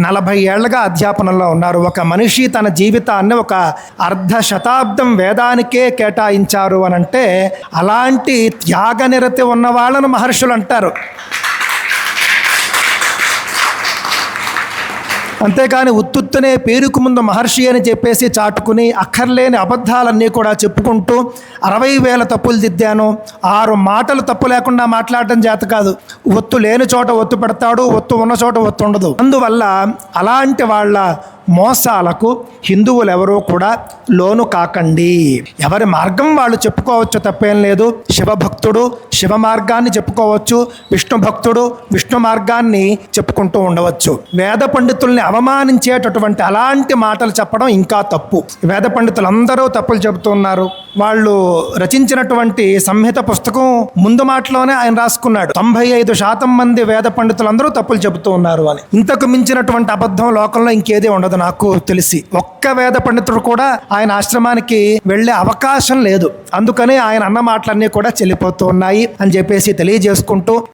40 ఏళ్లుగా అధ్యాపనంలో ఉన్నారు. ఒక మనిషి తన జీవితాన్ని ఒక అర్ధ శతాబ్దం వేదానికే కేటాయించారు అని అంటే అలాంటి త్యాగనిరతి ఉన్న వాళ్ళను మహర్షులు అంటారు. అంతేకాని ఉత్తుత్తనే పేరుకు ముందు మహర్షి అని చెప్పేసి చాటుకుని అక్కర్లేని అబద్ధాలన్నీ కూడా చెప్పుకుంటూ 60,000 తప్పులు దిద్దాను, 6 మాటలు తప్పు లేకుండా మాట్లాడడం చేత కాదు. ఒత్తు లేని చోట ఒత్తు పెడతాడు, ఒత్తు ఉన్న చోట ఒత్తు ఉండదు. అందువల్ల అలాంటి వాళ్ళ మోసాలకు హిందువులు ఎవరూ కూడా లోను కాకండి. ఎవరి మార్గం వాళ్ళు చెప్పుకోవచ్చు, తప్పేం లేదు. శివభక్తుడు శివ మార్గాన్ని చెప్పుకోవచ్చు, విష్ణు భక్తుడు విష్ణు మార్గాన్ని చెప్పుకుంటూ ఉండవచ్చు. వేద పండితుల్ని అవమానించేటటువంటి అలాంటి మాటలు చెప్పడం ఇంకా తప్పు. వేద పండితులందరూ తప్పులు చెబుతున్నారు. వాళ్ళు రచించినటువంటి సంహిత పుస్తకం ముందు మాటలోనే ఆయన రాసుకున్నాడు, 95% మంది వేద పండితులందరూ తప్పులు చెబుతూ ఉన్నారు అని. ఇంతకు మించినటువంటి అబద్ధం లోకంలో ఇంకేదే ఉండదు నాకు తెలిసి. ఒక్క వేద పండితుడు కూడా ఆయన ఆశ్రమానికి వెళ్లే అవకాశం లేదు. అందుకని ఆయన అన్న మాటలన్నీ కూడా చెల్లిపోతూ ఉన్నాయి అని చెప్పేసి తెలియజేసుకుంటూ